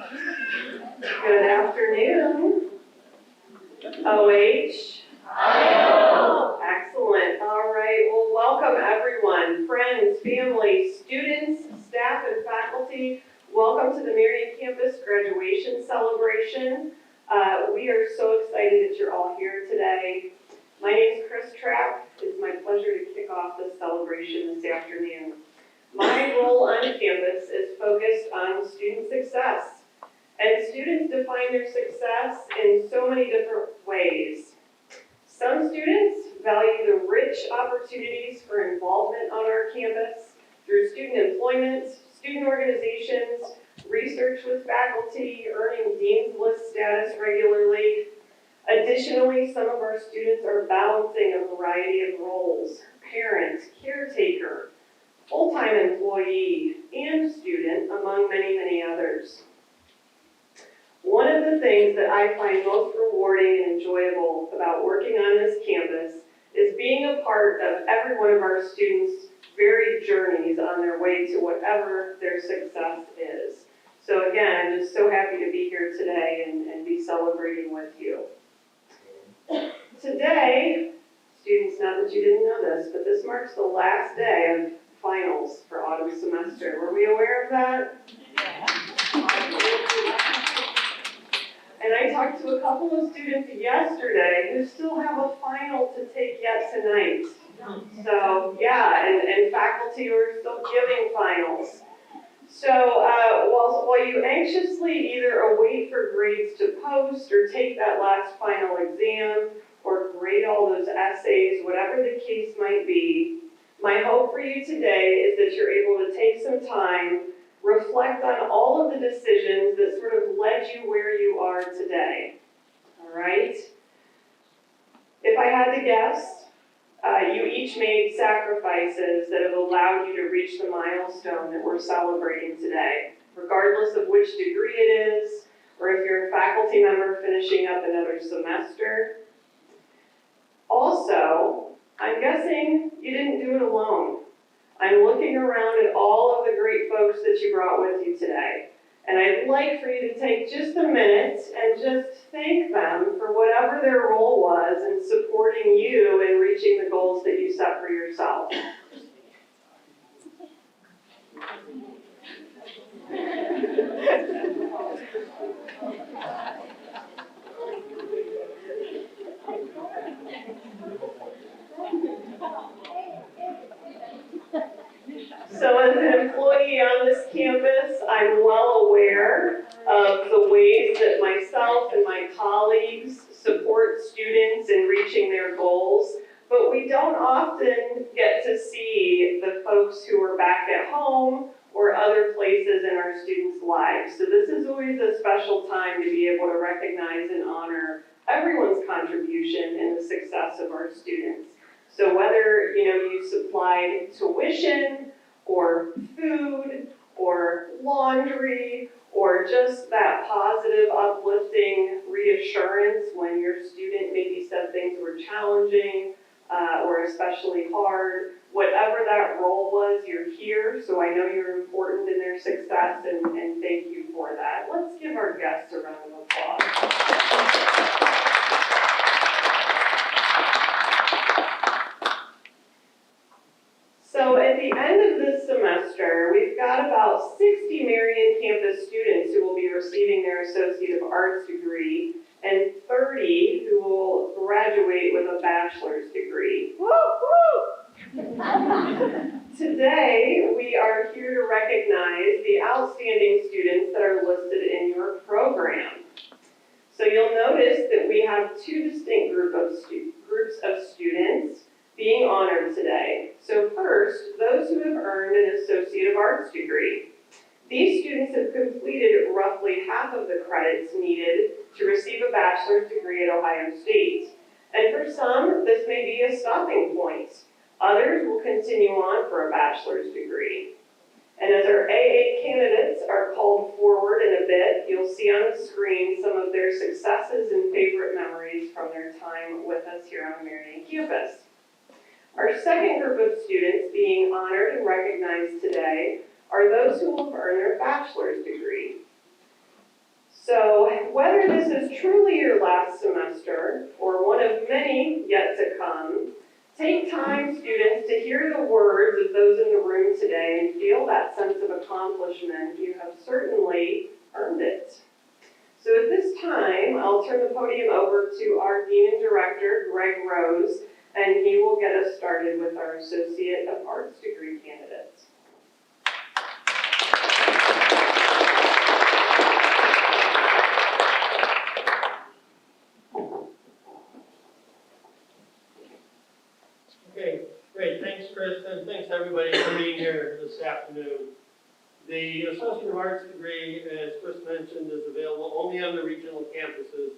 Good afternoon. OH. Excellent. All right. Well, welcome everyone, friends, family, students, staff, and faculty. Welcome to the Marion campus graduation celebration. We are so excited that you're all here today. My name is Chris Trapp. It's my pleasure to kick off this celebration this afternoon. My role on campus is focused on student success. And students define their success in so many different ways. Some students value the rich opportunities for involvement on our campus through student employment, student organizations, research with faculty, earning Dean's List status regularly. Additionally, some of our students are balancing a variety of roles: parent, caretaker, full-time employee, and student, among many, many others. One of the things that I find most rewarding and enjoyable about working on this campus is being a part of every one of our students' varied journeys on their way to whatever their success is. So again, I'm just so happy to be here today and be celebrating with you. Today, students, not that you didn't know this, but this marks the last day of finals for autumn semester. Were we aware of that? And I talked to a couple of students yesterday who still have a final to take yet tonight. So yeah, and faculty who are still giving finals. So while you anxiously either await for grades to post or take that last final exam or grade all those essays, whatever the case might be, my hope for you today is that you're able to take some time, reflect on all of the decisions that sort of led you where you are today, all right? If I had to guess, you each made sacrifices that have allowed you to reach the milestone that we're celebrating today, regardless of which degree it is, or if you're a faculty member finishing up another semester. Also, I'm guessing you didn't do it alone. I'm looking around at all of the great folks that you brought with you today. And I'd like for you to take just a minute and just thank them for whatever their role was in supporting you in reaching the goals that you set for yourself. So as an employee on this campus, I'm well aware of the ways that myself and my colleagues support students in reaching their goals, but we don't often get to see the folks who are back at home or other places in our students' lives. So this is always a special time to be able to recognize and honor everyone's contribution in the success of our students. So whether you supplied tuition, or food, or laundry, or just that positive, uplifting reassurance when your student maybe said things were challenging or especially hard. Whatever that role was, you're here, so I know you're important in their success, and thank you for that. Let's give our guests a round of applause. So at the end of this semester, we've got about 60 Marion campus students who will be receiving their Associate of Arts degree and 30 who will graduate with a bachelor's degree. Woo, woo! Today, we are here to recognize the outstanding students that are listed in your program. So you'll notice that we have two distinct groups of students being honored today. So first, those who have earned an Associate of Arts degree. These students have completed roughly half of the credits needed to receive a bachelor's degree at Ohio State. And for some, this may be a stopping point. Others will continue on for a bachelor's degree. And as our AA candidates are called forward in a bit, you'll see on the screen some of their successes and favorite memories from their time with us here on the Marion campus. Our second group of students being honored and recognized today are those who will earn their bachelor's degree. So whether this is truly your last semester or one of many yet to come, take time, students, to hear the words of those in the room today and feel that sense of accomplishment. You have certainly earned it. So at this time, I'll turn the podium over to our Dean and Director, Greg Rose, and he will get us started with our Associate of Arts degree candidates. Okay, great. Thanks, Chris, and thanks everybody for being here this afternoon. The Associate of Arts degree, as Chris mentioned, is available only on the regional campuses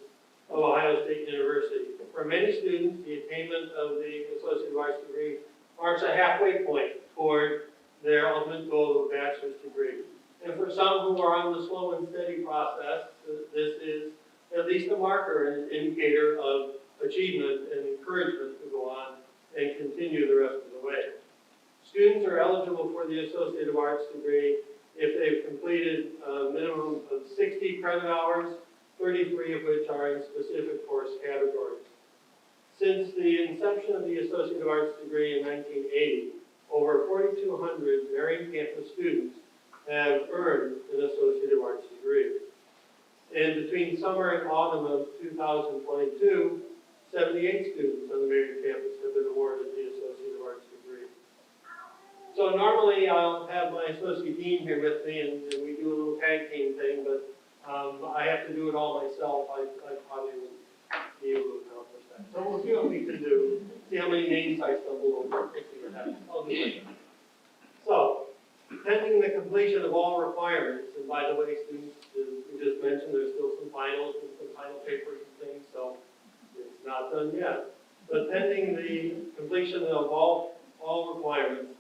of Ohio State University. For many students, the attainment of the Associate of Arts degree marks a halfway point toward their ultimate goal of a bachelor's degree. And for some who are on the slow and steady process, this is at least a marker and an indicator of achievement and encouragement to go on and continue the rest of the way. Students are eligible for the Associate of Arts degree if they've completed a minimum of 60 credit hours, 33 of which are in specific course categories. Since the inception of the Associate of Arts degree in 1980, over 4,200 Marion campus students have earned an Associate of Arts degree. And between summer and autumn of 2022, 78 students on the Marion campus have been awarded the Associate of Arts degree. So normally I'll have my Associate Dean here with me and we do a little tag team thing, but I have to do it all myself. I probably wouldn't be able to accomplish that. So we'll see what we can do. See how many names I stumble over. We'll see what happens. I'll do it. So, pending the completion of all requirements, and by the way, students, we just mentioned there's still some finals and some final papers and things, so it's not done yet. But pending the completion of all requirements,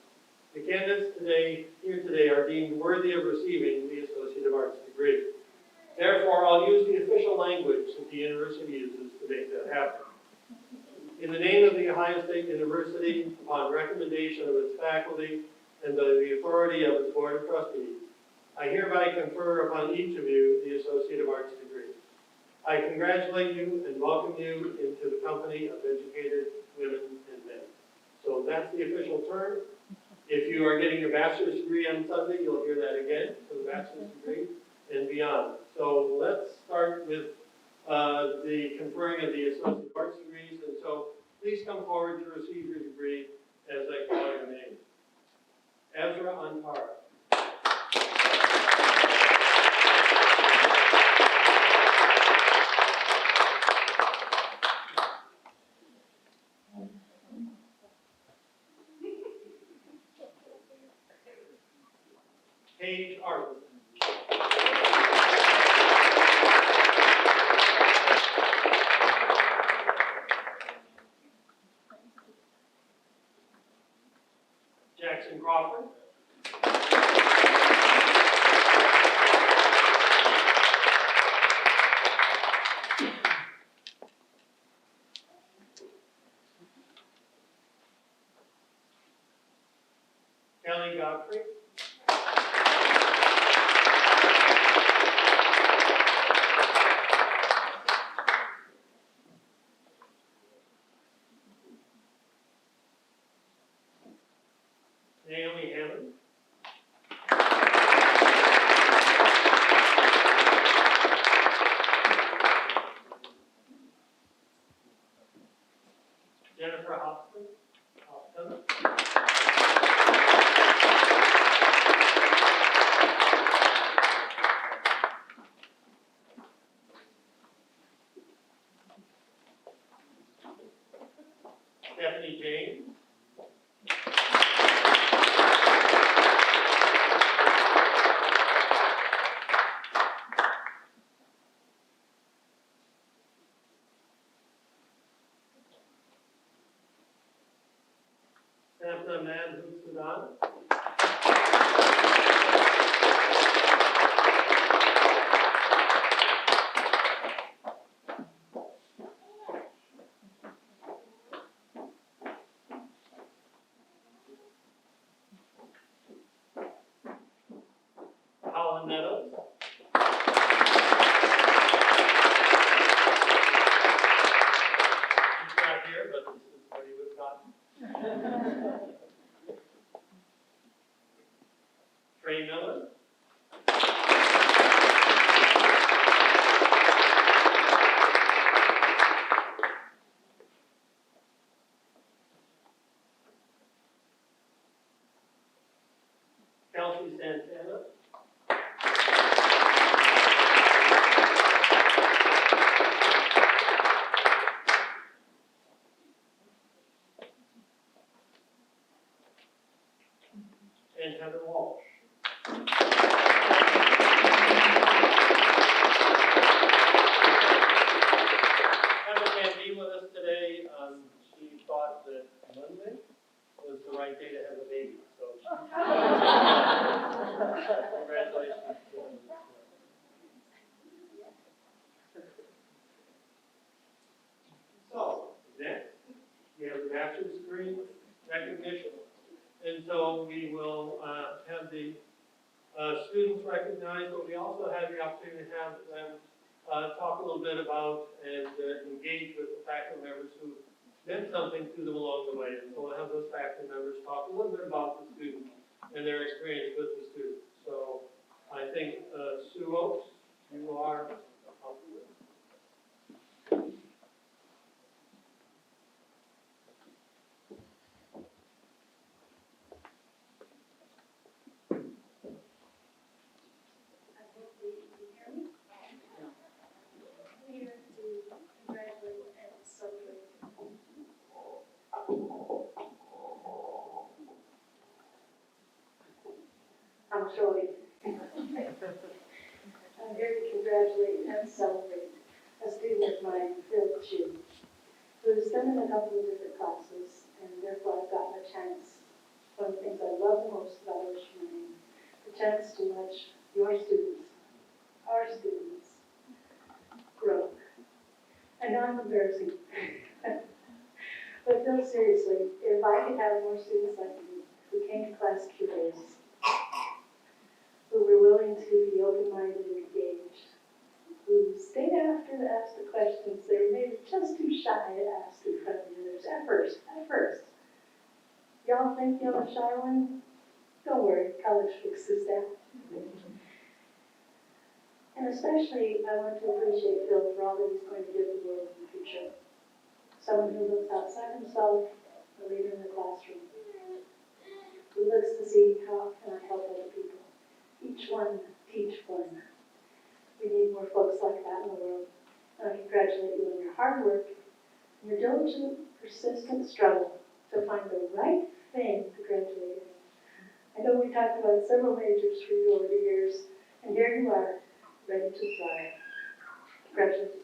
the candidates here today are deemed worthy of receiving the Associate of Arts degree. Therefore, I'll use the official language that the university uses to make that happen. In the name of the Ohio State University, upon recommendation of its faculty and by the authority of its Board of Trustees, I hereby confer upon each of you the Associate of Arts degree. I congratulate you and welcome you into the company of educated women and men. So that's the official term. If you are getting your bachelor's degree on Sunday, you'll hear that again for the bachelor's degree and beyond. So let's start with the conferring of the Associate of Arts degrees. And so please come forward to receive your degree as I call your name. Ezra Antara. Paige Arlen. Jackson Crawford. Kelly Godfrey. Naomi Hammond. Jennifer Hobson. Stephanie James. Samantha Madhusudan. Colin Meadows. Ray Miller. Kelsey Santana. And Heather Walsh. Heather can't be with us today. She thought that Monday was the right day to have a baby, so congratulations. So, next, we have the bachelor's degree recognition. And so we will have the students recognized, but we also have the opportunity to have them talk a little bit about and engage with the faculty members who meant something to them along the way. And so we'll have those faculty members talk a little bit about the students and their experience with the students. So I think Sue Oaks, you are up with. I'm Shirley. I'm here to congratulate and celebrate a student of mine, Phil Chu, who's been in a couple of different classes, and therefore I've gotten a chance. One of the things I love the most about Ocean, the chance to watch your students, our students, grow. I know I'm embarrassing, but Phil, seriously, if I could have more students like you who came to class curious, who were willing to be open-minded and engaged, who stayed after to ask the questions they were maybe just too shy to ask in front of the others at first. Y'all think you're a shy one? Don't worry, college fixes that. And especially, I want to appreciate Phil for all that he's going to give the world in the future. Someone who looks outside himself, a leader in the classroom, who looks to see how can I help other people. Each one, teach one. We need more folks like that in the world. And I congratulate you on your hard work, and your diligent, persistent struggle to find the right thing to graduate in. I know we talked about several majors for you over the years, and here you are, ready to thrive. Congratulations.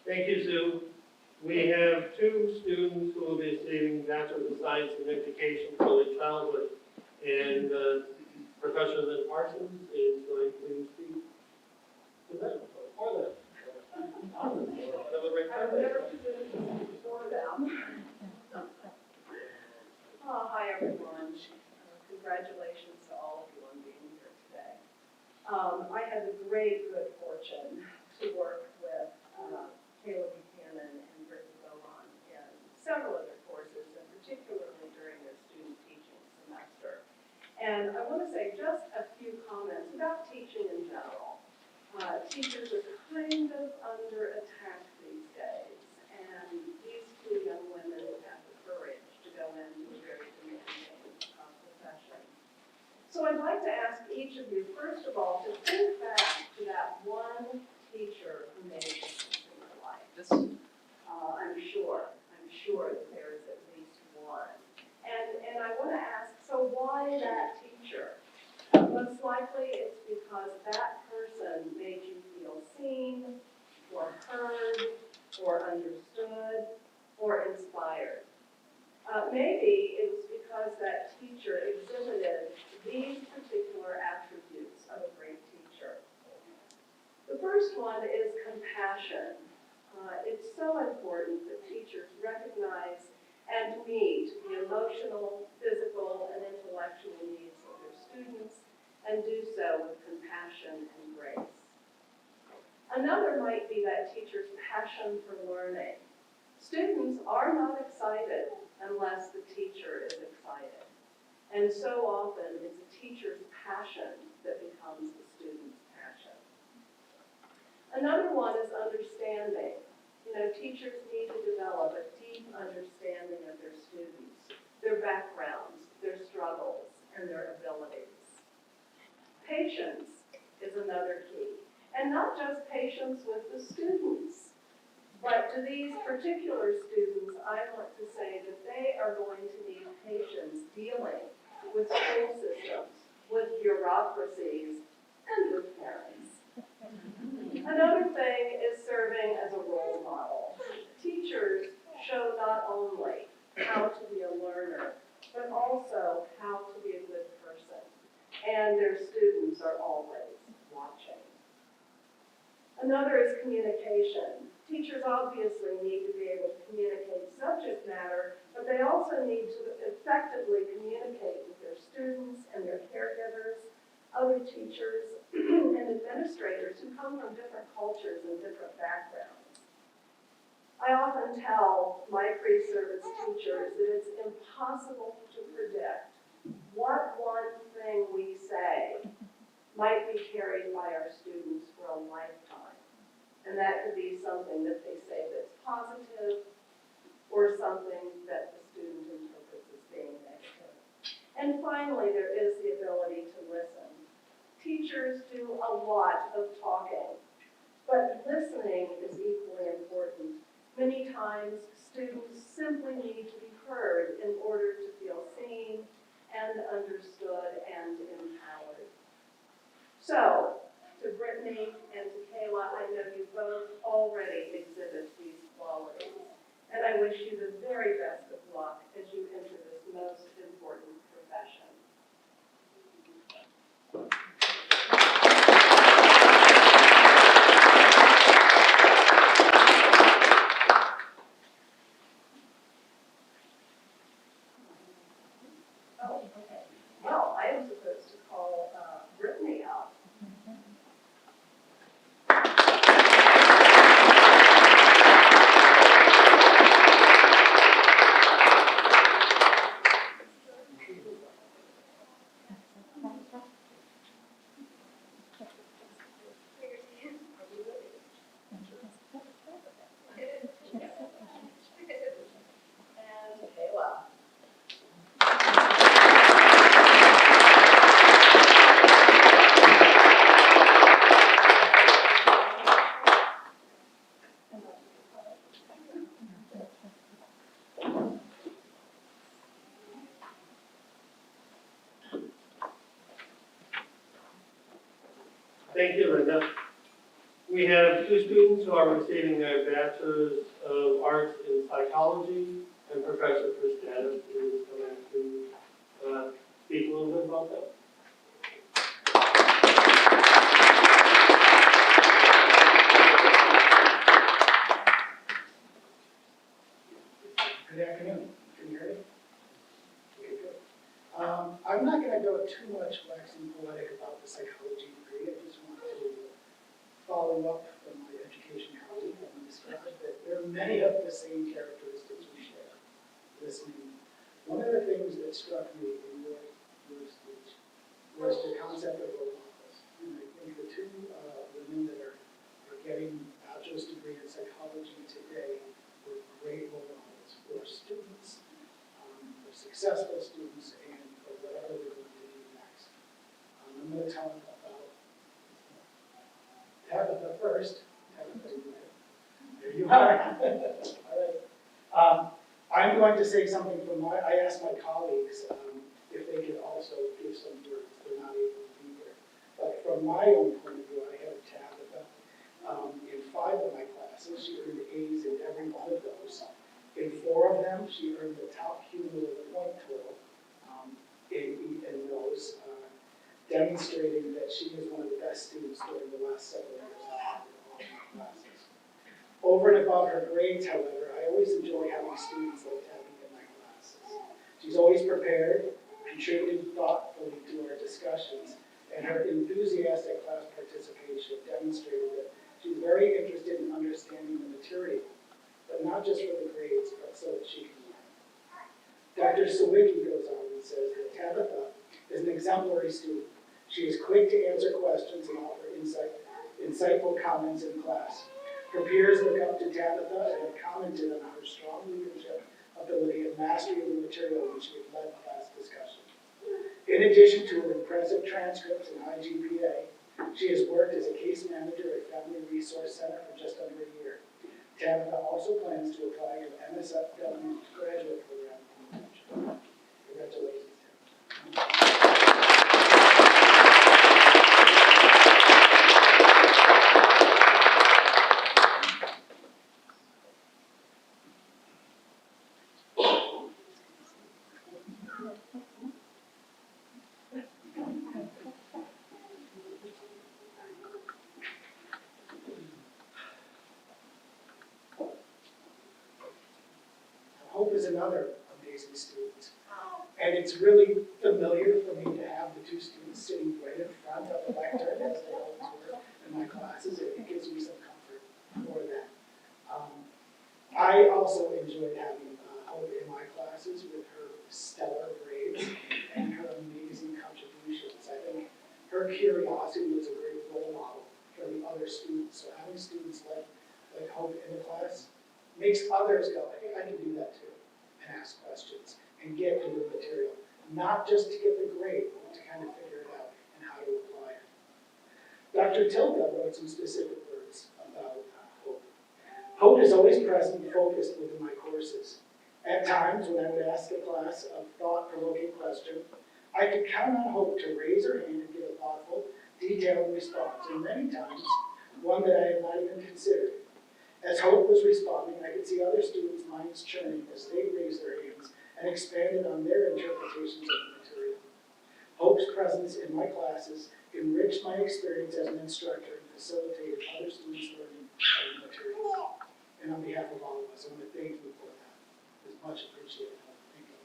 Thank you, Sue. We have two students who will be receiving Bachelor of Science in Education for Early Childhood. And Professor Lynn Parsons is going to speak to them, for them. I've never students for them. Hi, everyone. Congratulations to all of you on being here today. I had the great good fortune to work with Caleb Buchanan and Brittany Bohan in several other courses, and particularly during their student teaching semester. And I want to say just a few comments about teaching in general. Teachers are kind of under attack these days, and these two young women have the courage to go into a very demanding profession. So I'd like to ask each of you, first of all, to think back to that one teacher who made a difference in your life. I'm sure that there is at least one. And I want to ask, so why that teacher? Most likely it's because that person made you feel seen, or heard, or understood, or Another might be that teacher's passion for learning. Students are not excited unless the teacher is excited. And so often it's a teacher's passion that becomes the student's passion. Another one is understanding. You know, teachers need to develop a deep understanding of their students, their backgrounds, their struggles, and their abilities. Patience is another key. And not just patience with the students, but to these particular students, I want to say that they are going to need patience dealing with school systems, with bureaucracies, and with parents. Another thing is serving as a role model. Teachers show not only how to be a learner, but also how to be a good person. And their students are always watching. Another is communication. Teachers obviously need to be able to communicate subject matter, but they also need to effectively communicate with their students and their caregivers, other teachers, and administrators who come from different cultures and different backgrounds. I often tell my pre-service teachers that it's impossible to predict what one thing we say might be carried by our students for a lifetime. And that could be something that they say that's positive or something that the student interprets as being negative. And finally, there is the ability to listen. Teachers do a lot of talking, but listening is equally important. Many times, students simply need to be heard in order to feel seen and understood and empowered. So, to Brittany and to Kayla, I know you both already exhibit these qualities. And I wish you the very best of luck as you enter this most important profession. Oh, okay. Well, I am supposed to call Brittany up. And Kayla. Thank you, Linda. We have two students who are receiving their Bachelor's of Arts in Psychology, and Professor Chris Adams is going to speak a little bit about that. Good afternoon. Can you hear me? Okay, good. I'm not going to go too much waxing poetic about the psychology degree. I just want to follow up from my education colleague and describe that there are many of the same characteristics we share. Listening. One of the things that struck me in your speech was the concept of role models. And I think the two women that are getting a bachelor's degree in psychology today were great role models for students, for successful students, and for whatever they're going to do next. I'm going to talk about Tabitha first. Tabitha, there you are. All right. I'm going to say something from I asked my colleagues if they could also give some words. They're not able to be here. But from my own point of view, I have Tabitha. In 5 of my classes, she earned A's in every one of those. In 4 of them, she earned the top cumulative point total in those, demonstrating that she is one of the best students during the last several years I've had in all my classes. Over and above her grades, however, I always enjoy having students like Tabby in my classes. She's always prepared, contributed thoughtfully to our discussions, and her enthusiastic class participation demonstrated that She's very interested in understanding the material, but not just for the grades, but so that she can learn. Dr. Sawicki goes on and says that Tabitha is an exemplary student. She is quick to answer questions and offer insightful comments in class. Her peers look up to Tabitha and have commented on her strong leadership ability and mastery of the material when she has led class discussion. In addition to her impressive transcripts and high GPA, she has worked as a case manager at Family Resource Center for just under a year. Tabitha also plans to apply to MSFW graduate program in the future. Congratulations, Tabitha. Hope is another amazing student. And it's really familiar for me to have the two students sitting right in front of the lectern as they always were in my classes. It gives me some comfort for that. I also enjoyed having Hope in my classes with her stellar grades and her amazing contributions. I think her curiosity was a great role model for the other students. So having students like Hope in the class makes others go, hey, I can do that too, and ask questions and get into the material, not just to get the grade, but to kind of figure it out and how to apply it. Dr. Tilka wrote some specific words about Hope. Hope is always present and focused within my courses. At times, when I would ask a class a thought-provoking question, I could count on Hope to raise her hand and give a thoughtful, detailed response, and many times, one that I had not even considered. As Hope was responding, I could see other students' minds churning as they raised their hands and expanded on their interpretations of the material. Hope's presence in my classes enriched my experience as an instructor and facilitated other students' learning of the material. And on behalf of all of us, I want to thank you for that. It's much appreciated. Thank you.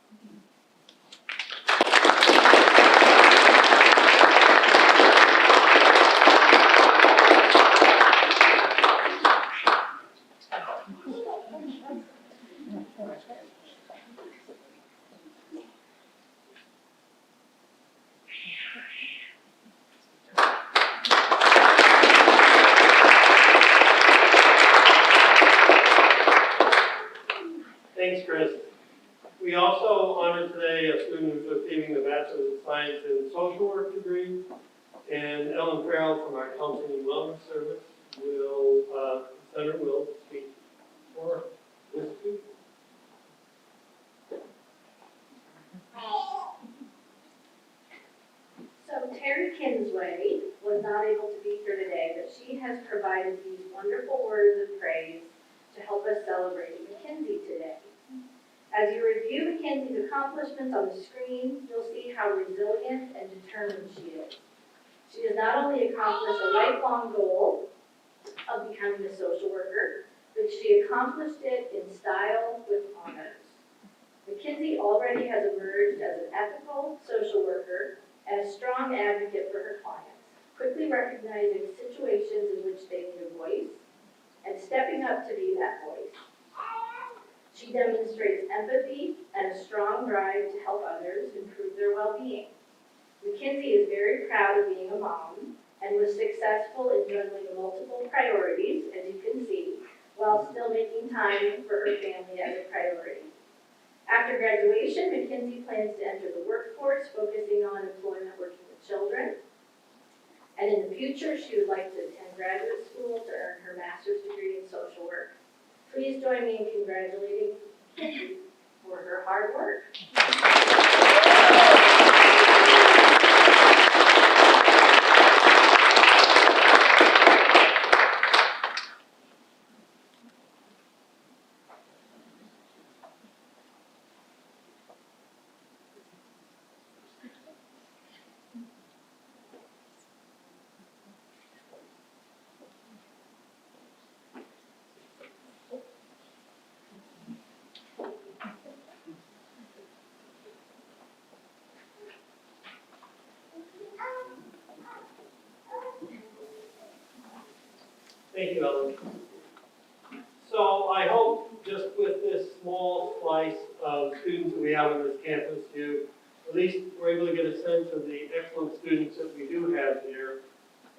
Thanks, Chris. We also honor today a student who's receiving the Bachelor of Science in Social Work degree, and Ellen Farrell from our Counseling and Wellness Service will speak for this student. So Terry Kinsway was not able to be here today, but she has provided these wonderful words of praise to help us celebrate Mackenzie today. As you review Mackenzie's accomplishments on the screen, you'll see how resilient and determined she is. She has not only accomplished a lifelong goal of becoming a social worker, but she accomplished it in style with honors. Mackenzie already has emerged as an ethical social worker and a strong advocate for her clients, quickly recognizing situations in which they need a voice and stepping up to be that voice. She demonstrates empathy and a strong drive to help others improve their well-being. Mackenzie is very proud of being a mom and was successful in juggling multiple priorities, as you can see, while still making time for her family as a priority. After graduation, Mackenzie plans to enter the workforce, focusing on employment working with children. And in the future, she would like to attend graduate school to earn her master's degree in social work. Please join me in congratulating Mackenzie for her hard work. Thank you, Ellen. So I hope just with this small slice of students that we have on this campus, you at least were able to get a sense of the excellent students that we do have here,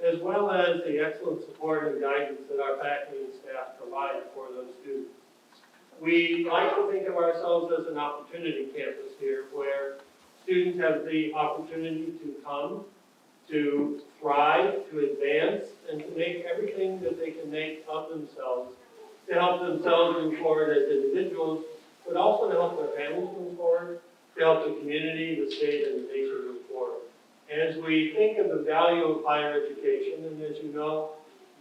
as well as the excellent support and guidance that our faculty and staff provide for those students. We like to think of ourselves as an opportunity campus here, where students have the opportunity to come, to thrive, to advance, and to make everything that they can make of themselves, to help themselves move forward as individuals, but also to help their families move forward, to help the community, the state, and the nation move forward. As we think of the value of higher education, and as you know,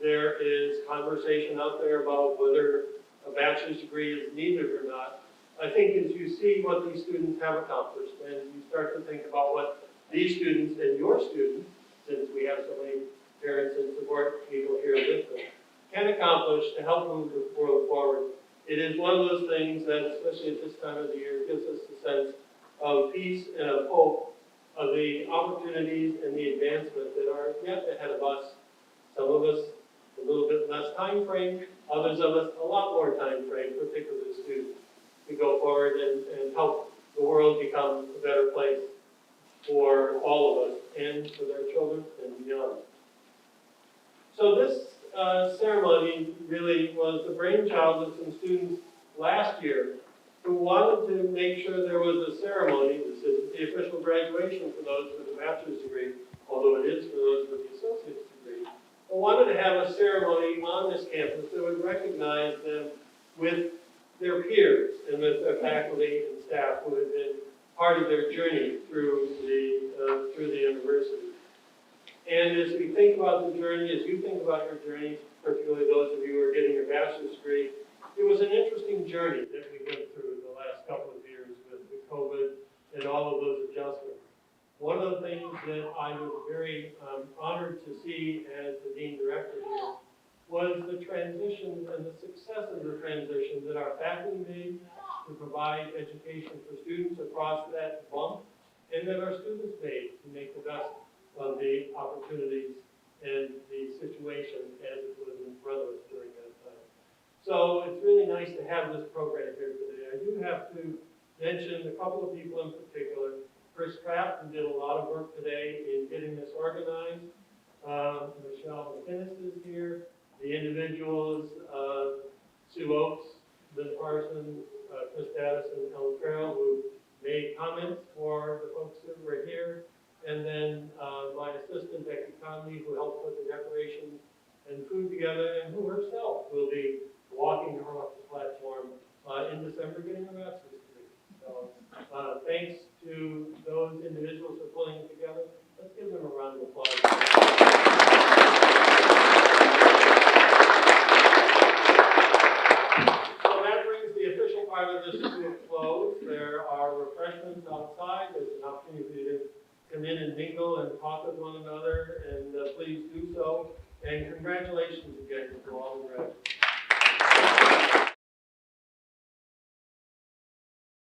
there is conversation out there about whether a bachelor's degree is needed or not. I think as you see what these students have accomplished, and you start to think about what these students and your students, since we have so many parents and support people here with them, can accomplish to help move the world forward, it is one of those things that, especially at this time of the year, gives us a sense of peace and of hope of the opportunities and the advancement that are yet ahead of us. Some of us a little bit less time frame, others of us a lot more time frame, particularly students, to go forward and help the world become a better place for all of us and for their children and beyond. So this ceremony really was the brainchild of some students last year who wanted to make sure there was a ceremony. This isn't the official graduation for those with a bachelor's degree, although it is for those with the associate's degree. But wanted to have a ceremony on this campus that would recognize them with their peers and with their faculty and staff who had been part of their journey through the university. And as we think about the journey, as you think about your journey, particularly those of you who are getting your bachelor's degree, it was an interesting journey that we went through the last couple of years with the COVID and all of those adjustments. One of the things that I was very honored to see as the Dean Director here was the transition and the success of the transition that our faculty made to provide education for students across that bump, and that our students made to make the best of the opportunities and the situation as it was in front of us during that time. So it's really nice to have this program here today. I do have to mention a couple of people in particular. Chris Kraft, who did a lot of work today in getting this organized. Michelle McInnes is here. The individuals, Sue Oakes, Liz Parsons, Chris Davis, and Ellen Farrell, who made comments for the folks that were here. And then my assistant, Becky Conley, who helped put the decorations and food together, and who herself will be walking across the platform in December getting her bachelor's degree. So thanks to those individuals for pulling it together. Let's give them a round of applause. So that brings the official part of this to a close. There are refreshments outside. There's an opportunity for you to come in and mingle and talk with one another, and please do so. And congratulations again to all the graduates.